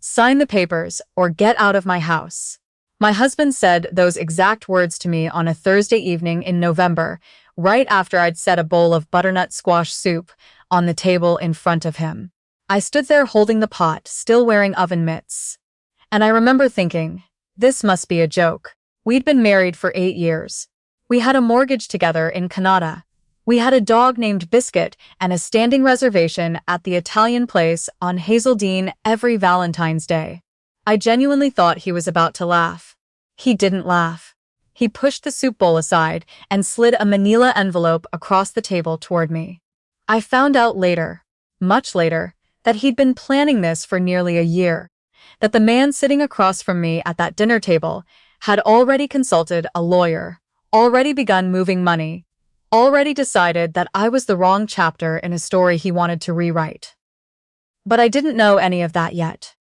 "Sign the papers or get out of my house." My husband said those exact words to me on a Thursday evening in November, right after I'd set a bowl of butternut squash soup on the table in front of him. I stood there holding the pot, still wearing oven mitts. And I remember thinking, this must be a joke. We'd been married for 8 years. We had a mortgage together in Canada. We had a dog named Biscuit and a standing reservation at the Italian place on Hazeldean every Valentine's Day. I genuinely thought he was about to laugh. He didn't laugh. He pushed the soup bowl aside and slid a manila envelope across the table toward me. I found out later, much later, that he'd been planning this for nearly a year, that the man sitting across from me at that dinner table had already consulted a lawyer, already begun moving money, already decided that I was the wrong chapter in a story he wanted to rewrite. But I didn't know any of that yet.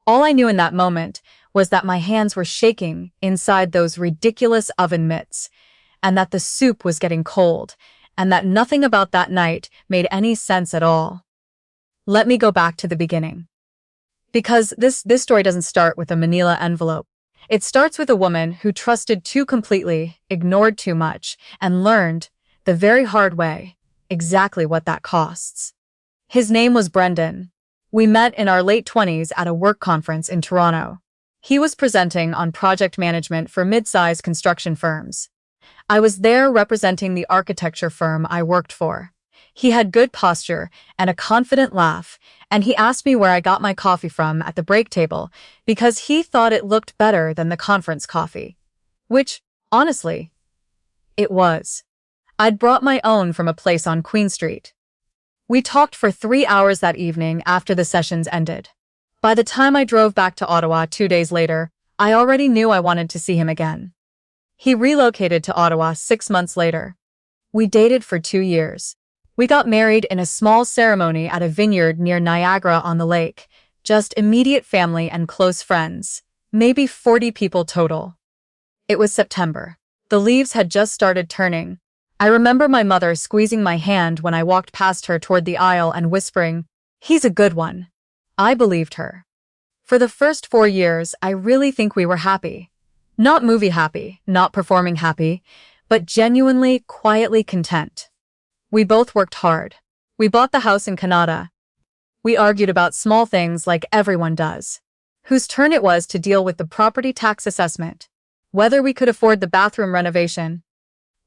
All I knew in that moment was that my hands were shaking inside those ridiculous oven mitts, and that the soup was getting cold, and that nothing about that night made any sense at all. Let me go back to the beginning. Because this story doesn't start with a manila envelope. It starts with a woman who trusted too completely, ignored too much, and learned, the very hard way, exactly what that costs. His name was Brendan. We met in our late 20s at a work conference in Toronto. He was presenting on project management for mid-sized construction firms. I was there representing the architecture firm I worked for. He had good posture and a confident laugh, and he asked me where I got my coffee from at the break table because he thought it looked better than the conference coffee. Which, honestly, it was. I'd brought my own from a place on Queen Street. We talked for 3 hours that evening after the sessions ended. By the time I drove back to Ottawa 2 days later, I already knew I wanted to see him again. He relocated to Ottawa 6 months later. We dated for 2 years. We got married in a small ceremony at a vineyard near Niagara-on-the-Lake, just immediate family and close friends, maybe 40 people total. It was September. The leaves had just started turning. I remember my mother squeezing my hand when I walked past her toward the aisle and whispering, "He's a good one." I believed her. For the first 4 years, I really think we were happy. Not movie happy, not performing happy, but genuinely, quietly content. We both worked hard. We bought the house in Canada. We argued about small things like everyone does. Whose turn it was to deal with the property tax assessment. Whether we could afford the bathroom renovation.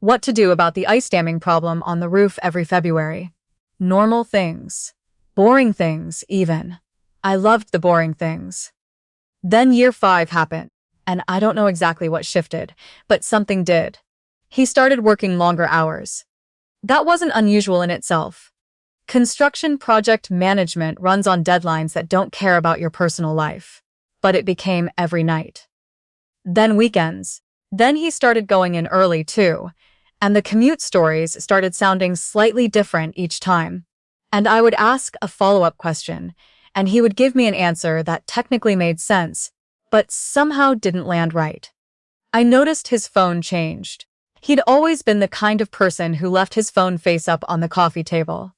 What to do about the ice damming problem on the roof every February. Normal things. Boring things, even. I loved the boring things. Then year 5 happened, and I don't know exactly what shifted, but something did. He started working longer hours. That wasn't unusual in itself. Construction project management runs on deadlines that don't care about your personal life. But it became every night. Then weekends. Then he started going in early too, and the commute stories started sounding slightly different each time. And I would ask a follow-up question, and he would give me an answer that technically made sense, but somehow didn't land right. I noticed his phone changed. He'd always been the kind of person who left his phone face up on the coffee table.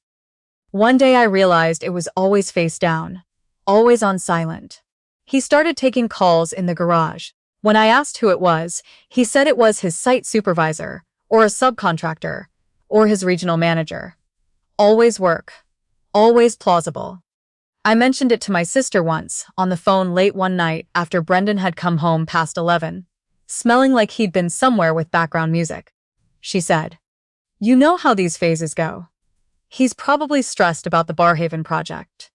One day I realized it was always face down, always on silent. He started taking calls in the garage. When I asked who it was, he said it was his site supervisor, or a subcontractor, or his regional manager. Always work. Always plausible. I mentioned it to my sister once, on the phone late one night after Brendan had come home past 11. Smelling like he'd been somewhere with background music. She said, "You know how these phases go. He's probably stressed about the Barrhaven project.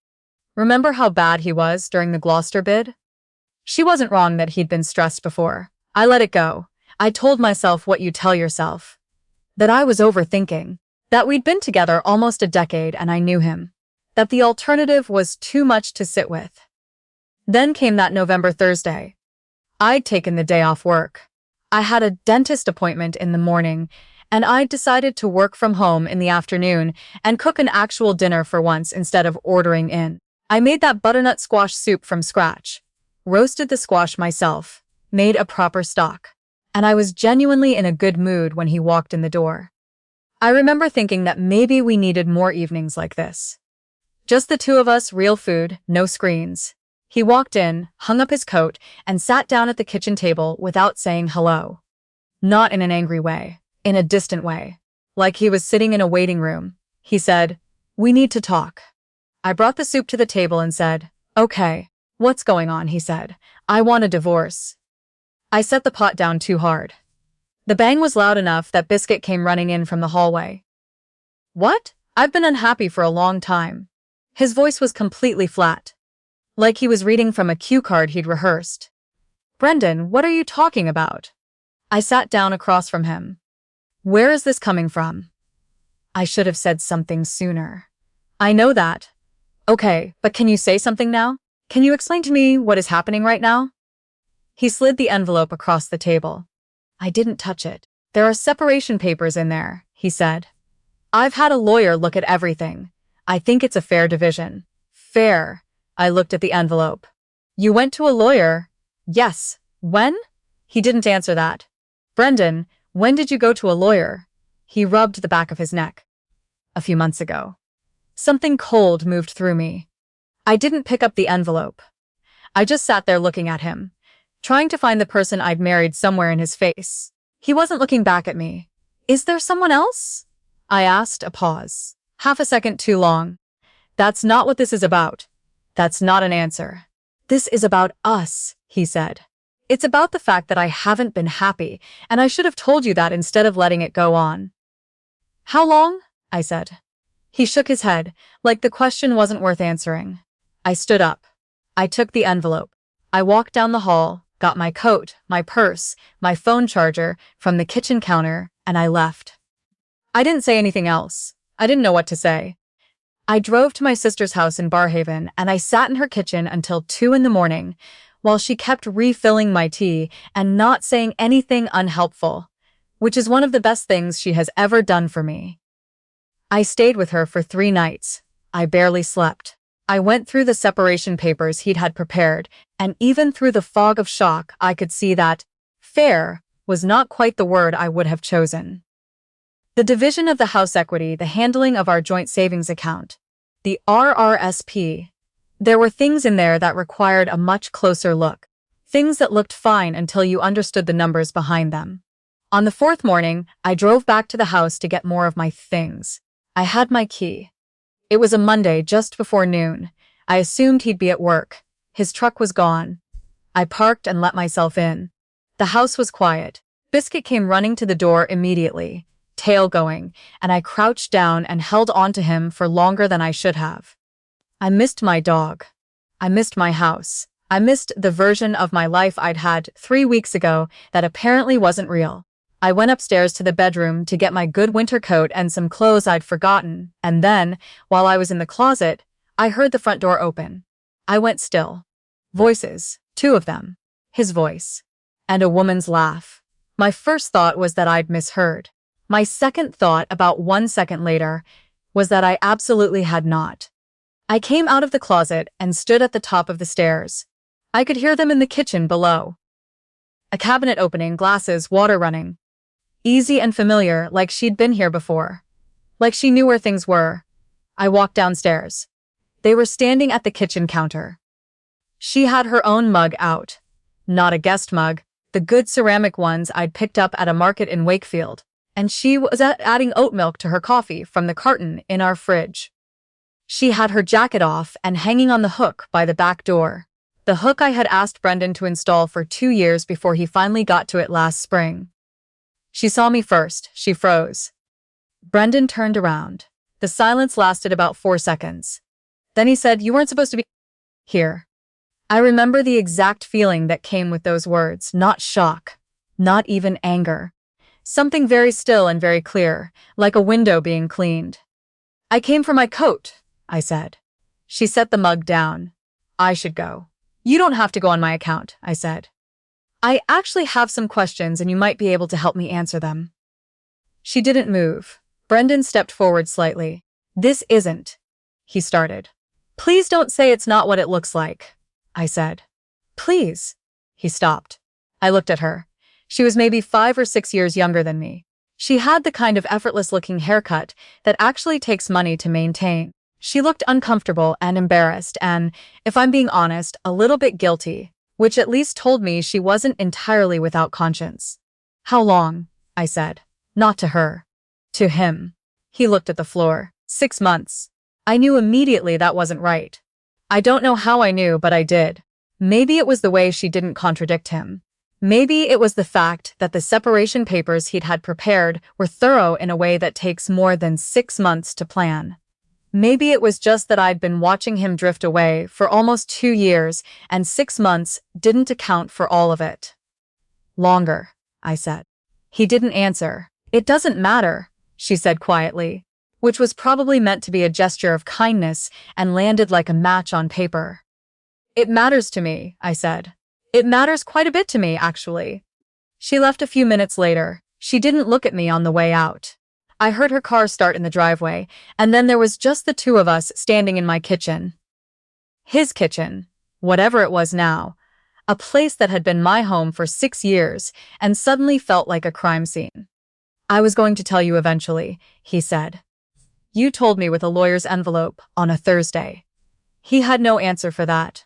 Remember how bad he was during the Gloucester bid?" She wasn't wrong that he'd been stressed before. I let it go. I told myself what you tell yourself. That I was overthinking. That we'd been together almost a decade and I knew him. That the alternative was too much to sit with. Then came that November Thursday. I'd taken the day off work. I had a dentist appointment in the morning, and I'd decided to work from home in the afternoon and cook an actual dinner for once instead of ordering in. I made that butternut squash soup from scratch, roasted the squash myself, made a proper stock, and I was genuinely in a good mood when he walked in the door. I remember thinking that maybe we needed more evenings like this. Just the two of us, real food, no screens. He walked in, hung up his coat, and sat down at the kitchen table without saying hello. Not in an angry way, in a distant way. Like he was sitting in a waiting room. He said, "We need to talk." I brought the soup to the table and said, "Okay, what's going on?" He said, "I want a divorce." I set the pot down too hard. The bang was loud enough that Biscuit came running in from the hallway. "What? I've been unhappy for a long time." His voice was completely flat, like he was reading from a cue card he'd rehearsed. "Brendan, what are you talking about?" I sat down across from him. "Where is this coming from?" I should have said something sooner. "I know that." "Okay, but can you say something now? Can you explain to me what is happening right now?" He slid the envelope across the table. "I didn't touch it. There are separation papers in there," he said. "I've had a lawyer look at everything. I think it's a fair division." "Fair?" I looked at the envelope. "You went to a lawyer?" "Yes." "When?" He didn't answer that. "Brendan, when did you go to a lawyer?" He rubbed the back of his neck. "A few months ago." Something cold moved through me. I didn't pick up the envelope. I just sat there looking at him, trying to find the person I'd married somewhere in his face. He wasn't looking back at me. "Is there someone else?" I asked, a pause. Half a second too long. "That's not what this is about." "That's not an answer." "This is about us," he said. "It's about the fact that I haven't been happy, and I should have told you that instead of letting it go on." "How long?" I said. He shook his head, like the question wasn't worth answering. I stood up. I took the envelope. I walked down the hall, got my coat, my purse, my phone charger from the kitchen counter, and I left. I didn't say anything else. I didn't know what to say. I drove to my sister's house in Barhaven, and I sat in her kitchen until 2 in the morning, while she kept refilling my tea and not saying anything unhelpful, which is one of the best things she has ever done for me. I stayed with her for 3 nights. I barely slept. I went through the separation papers he'd had prepared, and even through the fog of shock, I could see that fair was not quite the word I would have chosen. The division of the house equity, the handling of our joint savings account, the RRSP. There were things in there that required a much closer look. Things that looked fine until you understood the numbers behind them. On the 4th morning, I drove back to the house to get more of my things. I had my key. It was a Monday just before noon. I assumed he'd be at work. His truck was gone. I parked and let myself in. The house was quiet. Biscuit came running to the door immediately, tail going, and I crouched down and held onto him for longer than I should have. I missed my dog. I missed my house. I missed the version of my life I'd had 3 weeks ago that apparently wasn't real. I went upstairs to the bedroom to get my good winter coat and some clothes I'd forgotten, and then, while I was in the closet, I heard the front door open. I went still. Voices, 2 of them. His voice. And a woman's laugh. My first thought was that I'd misheard. My second thought, about 1 second later, was that I absolutely had not. I came out of the closet and stood at the top of the stairs. I could hear them in the kitchen below. A cabinet opening, glasses, water running. Easy and familiar, like she'd been here before. Like she knew where things were. I walked downstairs. They were standing at the kitchen counter. She had her own mug out. Not a guest mug, the good ceramic ones I'd picked up at a market in Wakefield. And she was adding oat milk to her coffee from the carton in our fridge. She had her jacket off and hanging on the hook by the back door. The hook I had asked Brendan to install for 2 years before he finally got to it last spring. She saw me first. She froze. Brendan turned around. The silence lasted about 4 seconds. Then he said, "You weren't supposed to be here." I remember the exact feeling that came with those words, not shock, not even anger. Something very still and very clear, like a window being cleaned. "I came for my coat," I said. She set the mug down. "I should go." "You don't have to go on my account," I said. "I actually have some questions and you might be able to help me answer them." She didn't move. Brendan stepped forward slightly. "This isn't," he started. "Please don't say it's not what it looks like," I said. "Please." He stopped. I looked at her. She was maybe 5 or 6 years younger than me. She had the kind of effortless-looking haircut that actually takes money to maintain. She looked uncomfortable and embarrassed and, if I'm being honest, a little bit guilty, which at least told me she wasn't entirely without conscience. How long? I said. Not to her. To him. He looked at the floor. 6 months. I knew immediately that wasn't right. I don't know how I knew, but I did. Maybe it was the way she didn't contradict him. Maybe it was the fact that the separation papers he'd had prepared were thorough in a way that takes more than 6 months to plan. Maybe it was just that I'd been watching him drift away for almost 2 years, and 6 months didn't account for all of it. Longer, I said. He didn't answer. It doesn't matter, she said quietly, which was probably meant to be a gesture of kindness and landed like a match on paper. It matters to me, I said. It matters quite a bit to me, actually. She left a few minutes later. She didn't look at me on the way out. I heard her car start in the driveway, and then there was just the two of us standing in my kitchen. His kitchen, whatever it was now, a place that had been my home for 6 years and suddenly felt like a crime scene. I was going to tell you eventually, he said. You told me with a lawyer's envelope on a Thursday. He had no answer for that.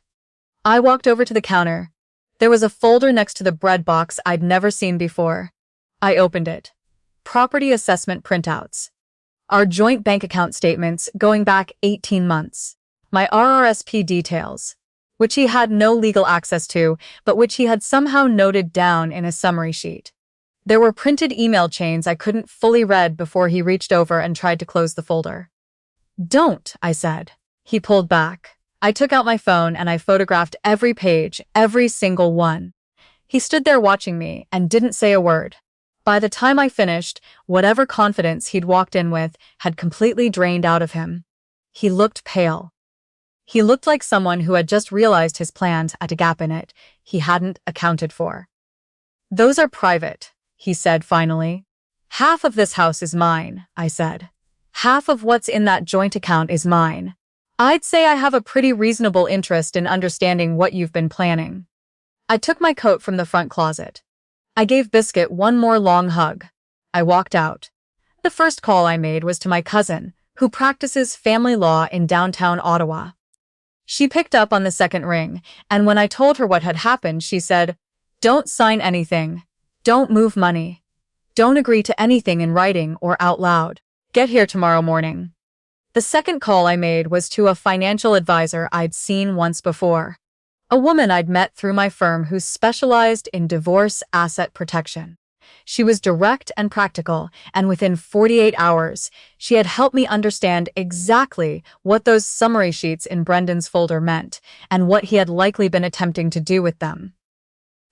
I walked over to the counter. There was a folder next to the bread box I'd never seen before. I opened it. Property assessment printouts. Our joint bank account statements going back 18 months. My RRSP details, which he had no legal access to, but which he had somehow noted down in a summary sheet. There were printed email chains I couldn't fully read before he reached over and tried to close the folder. Don't, I said. He pulled back. I took out my phone and I photographed every page, every single one. He stood there watching me and didn't say a word. By the time I finished, whatever confidence he'd walked in with had completely drained out of him. He looked pale. He looked like someone who had just realized his plans had a gap in it he hadn't accounted for. Those are private, he said finally. Half of this house is mine, I said. Half of what's in that joint account is mine. I'd say I have a pretty reasonable interest in understanding what you've been planning. I took my coat from the front closet. I gave Biscuit one more long hug. I walked out. The first call I made was to my cousin, who practices family law in downtown Ottawa. She picked up on the second ring, and when I told her what had happened, she said, "Don't sign anything. Don't move money. Don't agree to anything in writing or out loud. Get here tomorrow morning." The second call I made was to a financial advisor I'd seen once before. A woman I'd met through my firm who specialized in divorce asset protection. She was direct and practical, and within 48 hours, she had helped me understand exactly what those summary sheets in Brendan's folder meant and what he had likely been attempting to do with them.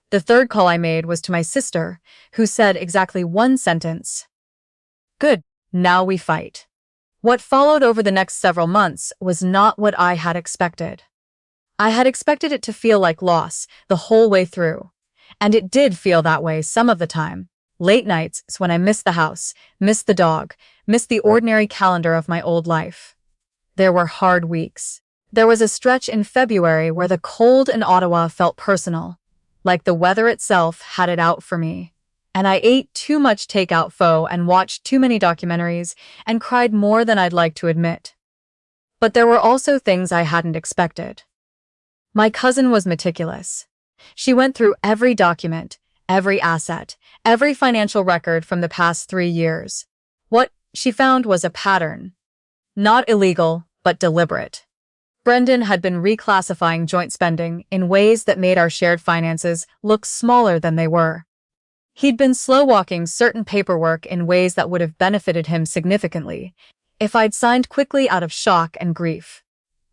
The third call I made was to my sister, who said exactly one sentence. "Good, now we fight." What followed over the next several months was not what I had expected. I had expected it to feel like loss the whole way through. And it did feel that way some of the time. Late nights when I missed the house, missed the dog, missed the ordinary calendar of my old life. There were hard weeks. There was a stretch in February where the cold in Ottawa felt personal, like the weather itself had it out for me. And I ate too much takeout pho and watched too many documentaries and cried more than I'd like to admit. But there were also things I hadn't expected. My cousin was meticulous. She went through every document, every asset, every financial record from the past 3 years. What she found was a pattern. Not illegal, but deliberate. Brendan had been reclassifying joint spending in ways that made our shared finances look smaller than they were. He'd been slow-walking certain paperwork in ways that would have benefited him significantly if I'd signed quickly out of shock and grief.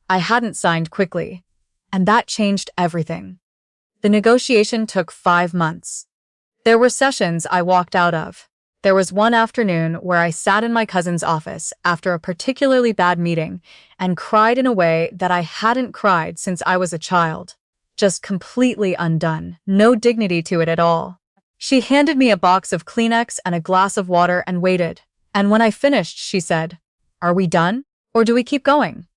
I hadn't signed quickly, and that changed everything. The negotiation took 5 months. There were sessions I walked out of. There was one afternoon where I sat in my cousin's office after a particularly bad meeting and cried in a way that I hadn't cried since I was a child. Just completely undone, no dignity to it at all. She handed me a box of Kleenex and a glass of water and waited. And when I finished, she said, "Are we done? Or do we keep going?"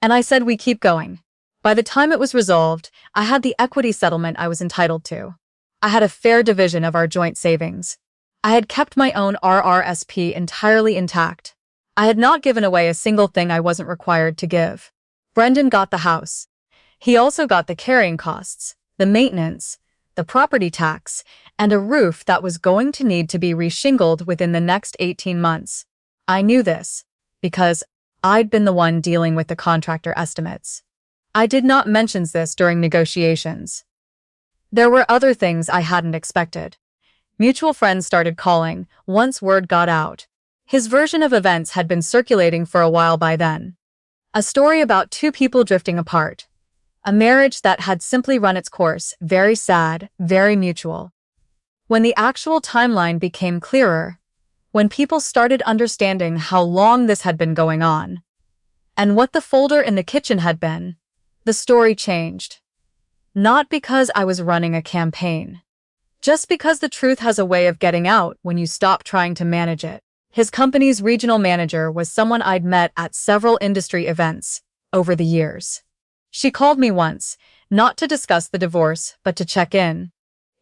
And I said we keep going. By the time it was resolved, I had the equity settlement I was entitled to. I had a fair division of our joint savings. I had kept my own RRSP entirely intact. I had not given away a single thing I wasn't required to give. Brendan got the house. He also got the carrying costs, the maintenance, the property tax, and a roof that was going to need to be reshingled within the next 18 months. I knew this because I'd been the one dealing with the contractor estimates. I did not mention this during negotiations. There were other things I hadn't expected. Mutual friends started calling once word got out. His version of events had been circulating for a while by then. A story about two people drifting apart. A marriage that had simply run its course, very sad, very mutual. When the actual timeline became clearer, when people started understanding how long this had been going on, and what the folder in the kitchen had been, the story changed. Not because I was running a campaign. Just because the truth has a way of getting out when you stop trying to manage it. His company's regional manager was someone I'd met at several industry events over the years. She called me once, not to discuss the divorce, but to check in.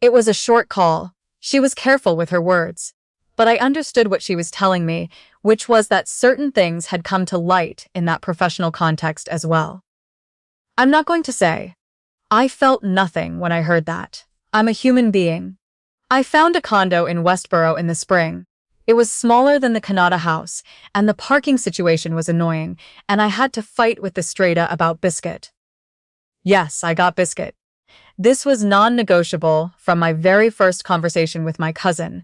It was a short call. She was careful with her words. But I understood what she was telling me, which was that certain things had come to light in that professional context as well. I'm not going to say I felt nothing when I heard that. I'm a human being. I found a condo in Westboro in the spring. It was smaller than the Kanata house, and the parking situation was annoying, and I had to fight with the Strata about Biscuit. Yes, I got Biscuit. This was non-negotiable from my very first conversation with my cousin.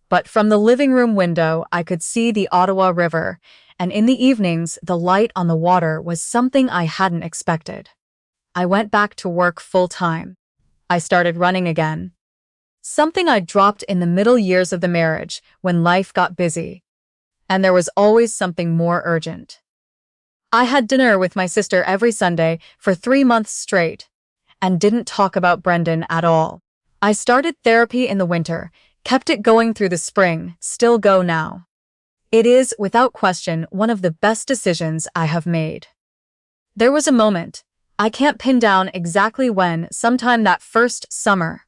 But from the living room window, I could see the Ottawa River, and in the evenings, the light on the water was something I hadn't expected. I went back to work full-time. I started running again. Something I dropped in the middle years of the marriage when life got busy. And there was always something more urgent. I had dinner with my sister every Sunday for 3 months straight and didn't talk about Brendan at all. I started therapy in the winter, kept it going through the spring, still go now. It is, without question, one of the best decisions I have made. There was a moment, I can't pin down exactly when, sometime that first summer,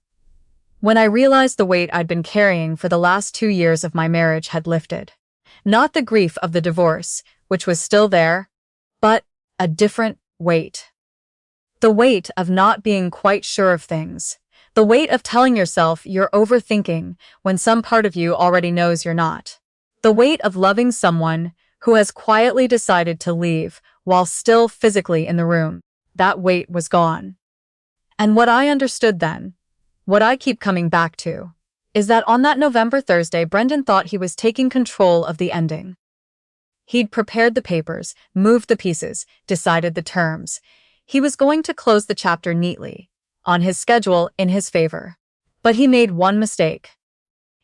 when I realized the weight I'd been carrying for the last 2 years of my marriage had lifted. Not the grief of the divorce, which was still there, but a different weight. The weight of not being quite sure of things. The weight of telling yourself you're overthinking when some part of you already knows you're not. The weight of loving someone who has quietly decided to leave while still physically in the room. That weight was gone. And what I understood then, what I keep coming back to, is that on that November Thursday, Brendan thought he was taking control of the ending. He'd prepared the papers, moved the pieces, decided the terms. He was going to close the chapter neatly, on his schedule, in his favor. But he made one mistake.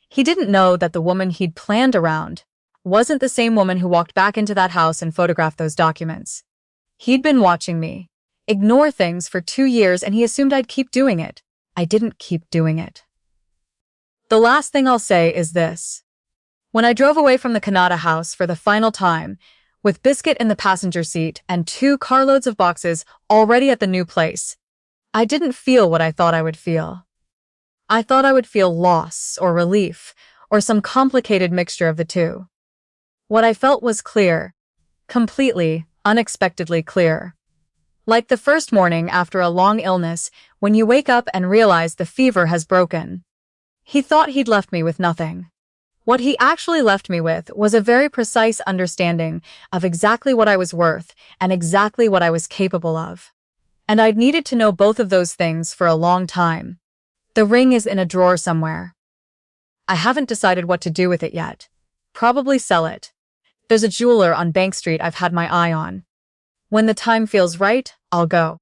He didn't know that the woman he'd planned around wasn't the same woman who walked back into that house and photographed those documents. He'd been watching me ignore things for 2 years, and he assumed I'd keep doing it. I didn't keep doing it. The last thing I'll say is this. When I drove away from the Kanata house for the final time, with Biscuit in the passenger seat and 2 carloads of boxes already at the new place, I didn't feel what I thought I would feel. I thought I would feel loss or relief or some complicated mixture of the two. What I felt was clear, completely, unexpectedly clear. Like the first morning after a long illness, when you wake up and realize the fever has broken. He thought he'd left me with nothing. What he actually left me with was a very precise understanding of exactly what I was worth and exactly what I was capable of. And I'd needed to know both of those things for a long time. The ring is in a drawer somewhere. I haven't decided what to do with it yet. Probably sell it. There's a jeweler on Bank Street I've had my eye on. When the time feels right, I'll go.